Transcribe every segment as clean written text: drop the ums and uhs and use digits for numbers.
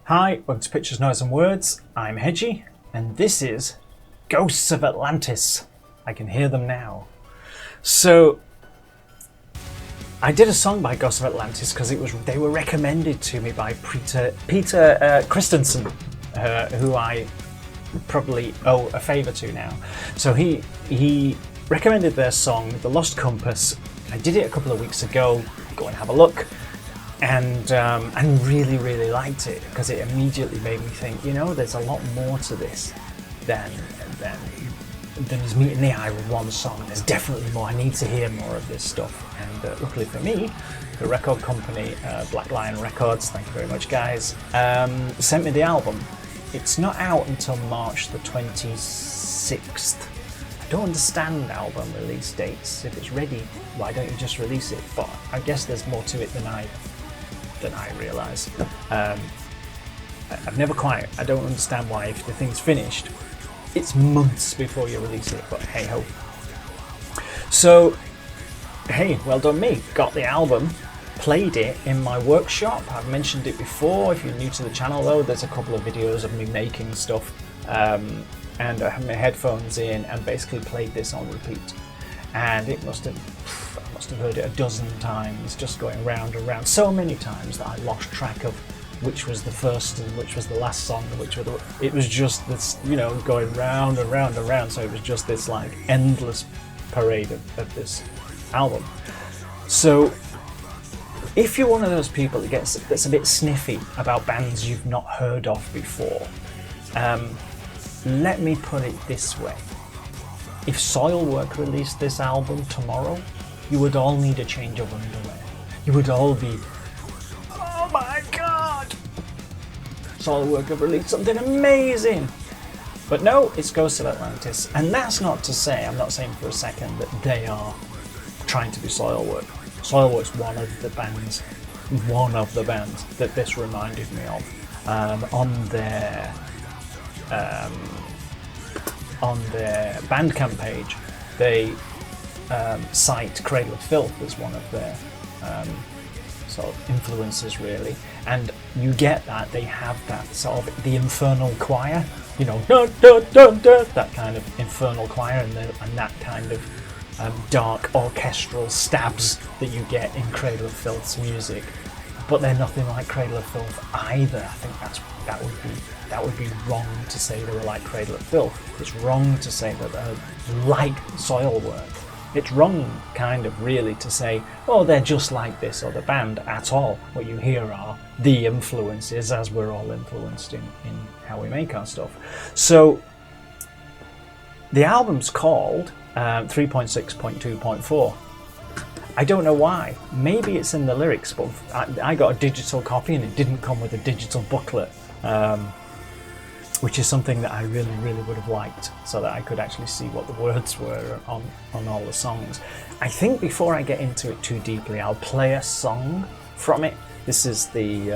Hi, welcome to Pictures, Noise and Words. I'm Hedgy, and this is Ghosts of Atlantis. I can hear them now. So, I did a song by Ghosts of Atlantis because they were recommended to me by Peter Christensen, who I probably owe a favour to now. So he recommended their song, The Lost Compass. I did it a couple of weeks ago. Go and have a look. And really liked it because it immediately made me think, you know, there's a lot more to this than is meeting the eye with one song. There's definitely more. I need to hear more of this stuff. And luckily for me, the record company, Black Lion Records, thank you very much guys, sent me the album. It's not out until March the 26th. I don't understand album release dates. If it's ready, why don't you just release it? But I guess there's more to it than I realise. I don't understand why if the thing's finished, it's months before you release it, but hey ho. So, hey, well done me. Got the album, played it in my workshop. I've mentioned it before. If you're new to the channel though, there's a couple of videos of me making stuff. And I had my headphones in and basically played this on repeat. And I must have heard it a dozen times, just going round and round, so many times that I lost track of which was the first and which was the last song, it was just this, you know, going round and round and round. So it was just this like endless parade of this album. So if you're one of those people that's a bit sniffy about bands you've not heard of before, let me put it this way. If Soilwork released this album tomorrow, you would all need a change of underwear. You would all be, oh my god! Soilwork have released something amazing! But no, it's Ghosts of Atlantis. And that's not to say, I'm not saying for a second that they are trying to be Soilwork. Soilwork's one of the bands that this reminded me of. On their Bandcamp page, they cite Cradle of Filth as one of their sort of influences, really. And you get that, they have that sort of the infernal choir, you know, dun, dun, dun, dun, that kind of infernal choir, and that kind of dark orchestral stabs that you get in Cradle of Filth's music. But they're nothing like Cradle of Filth either. I think that would be wrong to say they were like Cradle of Filth. It's wrong to say that they're like Soilwork. It's wrong, kind of, really, to say, oh, they're just like this other band at all. What you hear are the influences, as we're all influenced in how we make our stuff. So the album's called 3.6.2.4. I don't know why. Maybe it's in the lyrics, but I got a digital copy and it didn't come with a digital booklet, which is something that I really would have liked, so that I could actually see what the words were on all the songs. I think before I get into it too deeply, I'll play a song from it. This is the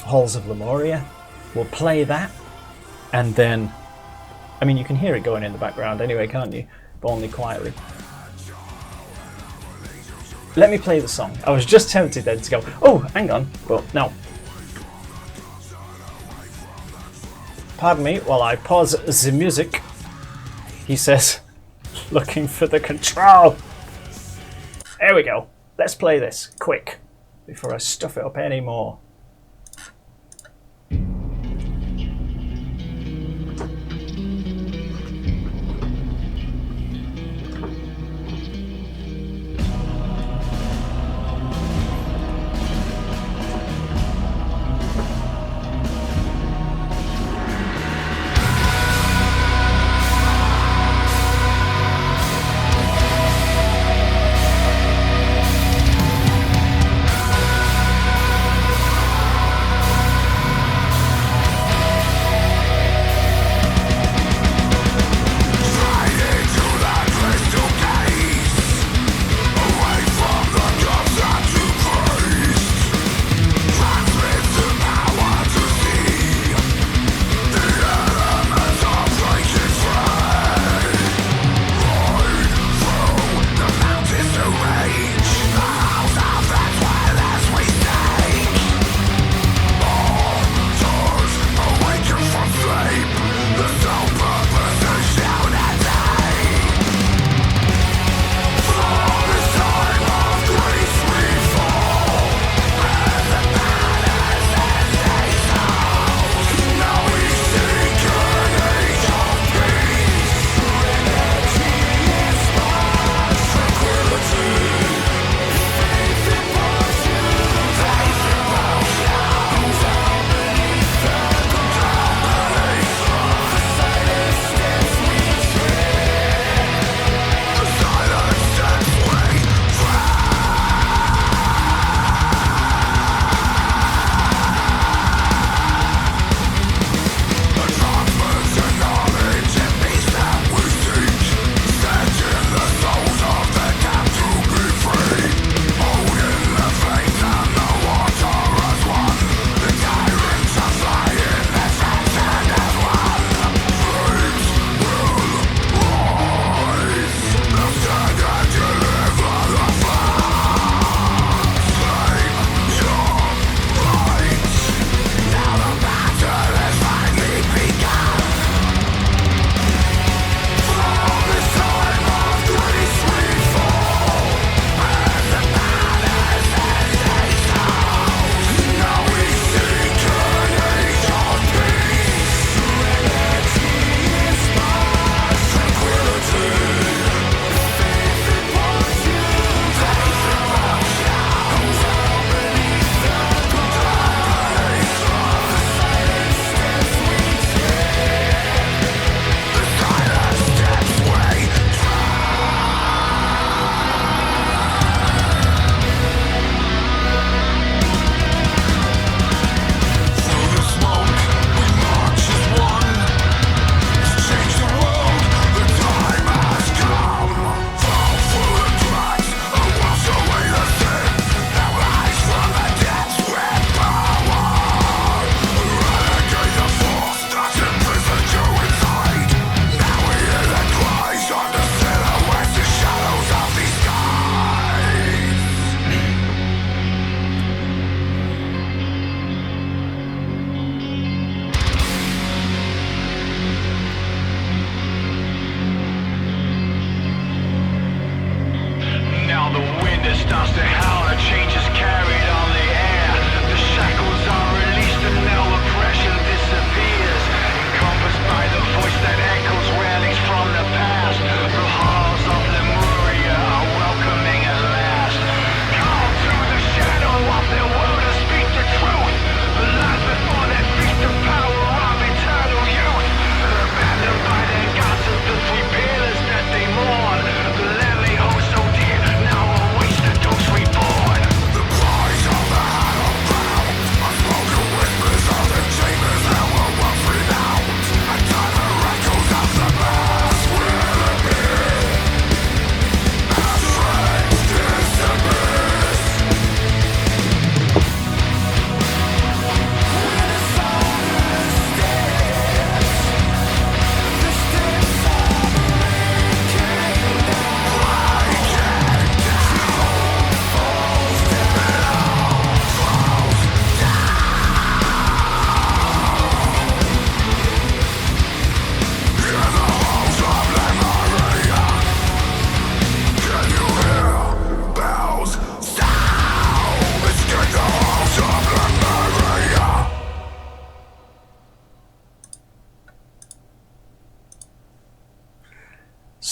Halls of Lemuria. We'll play that, and then, I mean, you can hear it going in the background anyway, can't you? But only quietly. Let me play the song. I was just tempted then to go, oh, hang on, but no. Pardon me while I pause the music, he says, looking for the control. There we go. Let's play this, quick, before I stuff it up anymore.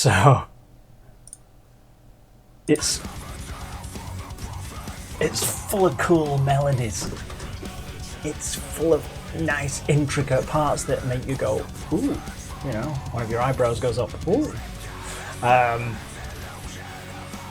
So it's full of cool melodies. It's full of nice, intricate parts that make you go, ooh, you know, one of your eyebrows goes up, ooh.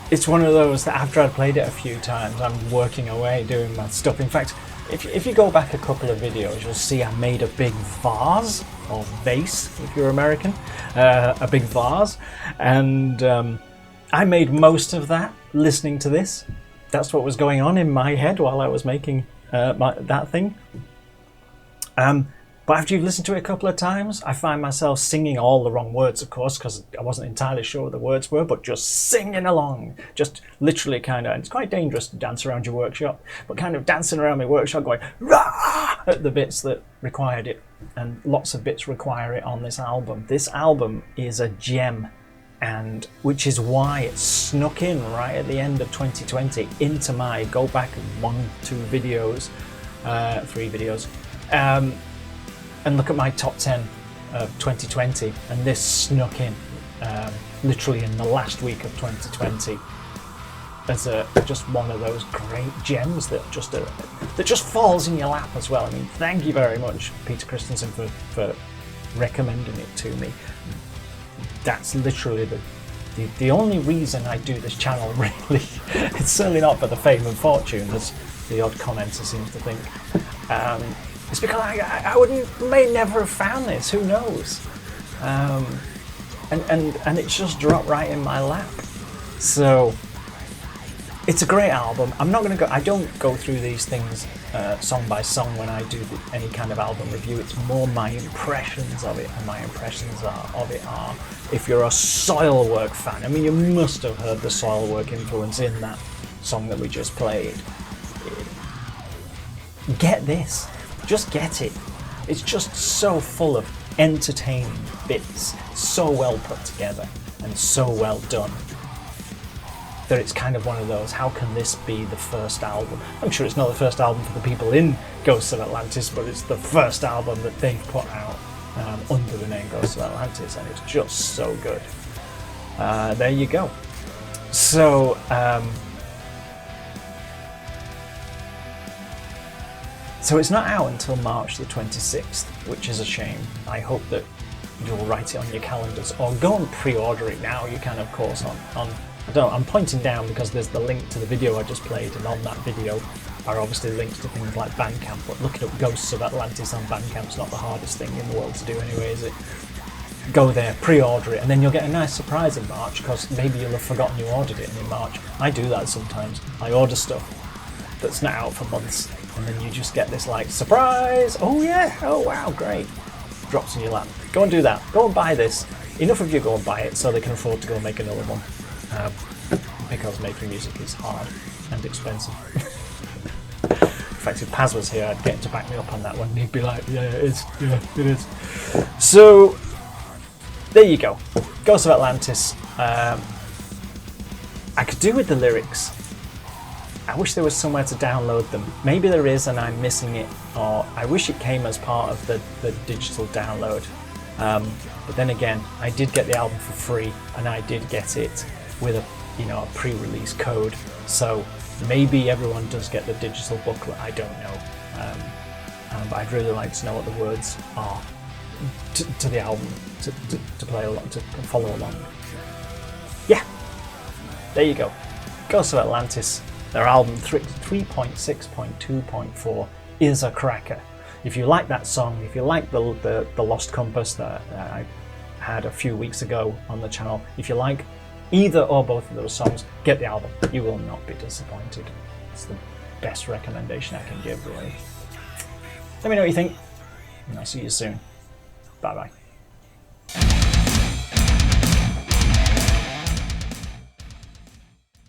It's one of those that after I'd played it a few times, I'm working away doing my stuff. In fact, if you go back a couple of videos, you'll see I made a big vase, or vase if you're American, a big vase, and I made most of that listening to this. That's what was going on in my head while I was making that thing. But after you've listened to it a couple of times, I find myself singing all the wrong words, of course, because I wasn't entirely sure what the words were, but just singing along, just literally kind of, and it's quite dangerous to dance around your workshop, but kind of dancing around my workshop going, rah, at the bits that required it, and lots of bits require it on this album. This album is a gem, and which is why it snuck in right at the end of 2020 into my, go back 1, 2 videos, 3 videos, and look at my top 10 of 2020, and this snuck in literally in the last week of 2020 as just one of those great gems that just falls in your lap as well. I mean, thank you very much, Peter Christensen, for recommending it to me. That's literally the only reason I do this channel, really. It's certainly not for the fame and fortune, as the odd commenter seems to think. It's because I may never have found this. Who knows? And it's just dropped right in my lap. So it's a great album. I'm not going to go. I don't go through these things song by song when I do any kind of album review. It's more my impressions of it, and my impressions of it are. If you're a Soilwork fan, I mean, you must have heard the Soilwork influence in that song that we just played. Get this. Just get it. It's just so full of entertaining bits, so well put together and so well done that it's kind of one of those, how can this be the first album? I'm sure it's not the first album for the people in Ghosts of Atlantis, but it's the first album that they've put out under the name Ghosts of Atlantis, and it's just so good. There you go. So So it's not out until March the 26th, which is a shame. I hope that you'll write it on your calendars, or go and pre-order it now. You can, of course, on I don't know, I'm pointing down because there's the link to the video I just played, and on that video are obviously links to things like Bandcamp, but looking up Ghosts of Atlantis on Bandcamp's not the hardest thing in the world to do anyway, is it? Go there, pre-order it, and then you'll get a nice surprise in March, because maybe you'll have forgotten you ordered it in March. I do that sometimes. I order stuff that's not out for months, and then you just get this like surprise. Oh yeah, oh wow, great, drops in your lap. Go and do that. Go and buy this. Enough of you go and buy it so they can afford to go and make another one, because making music is hard and expensive. In fact, if Paz was here, I'd get him to back me up on that one. He'd be like, yeah, it is. Yeah, it is. So there you go, Ghosts of Atlantis. I could do with the lyrics. I wish there was somewhere to download them. Maybe there is and I'm missing it, or I wish it came as part of the digital download. But then again, I did get the album for free, and I did get it with a pre-release code. So maybe everyone does get the digital booklet. I don't know. But I'd really like to know what the words are to the album to play along, to follow along. Yeah, there you go. Ghosts of Atlantis. Their album 3.6.2.4 is a cracker. If you like that song, if you like the Lost Compass that I had a few weeks ago on the channel, if you like either or both of those songs, get the album. You will not be disappointed. It's the best recommendation I can give, really. Let me know what you think, and I'll see you soon. Bye bye.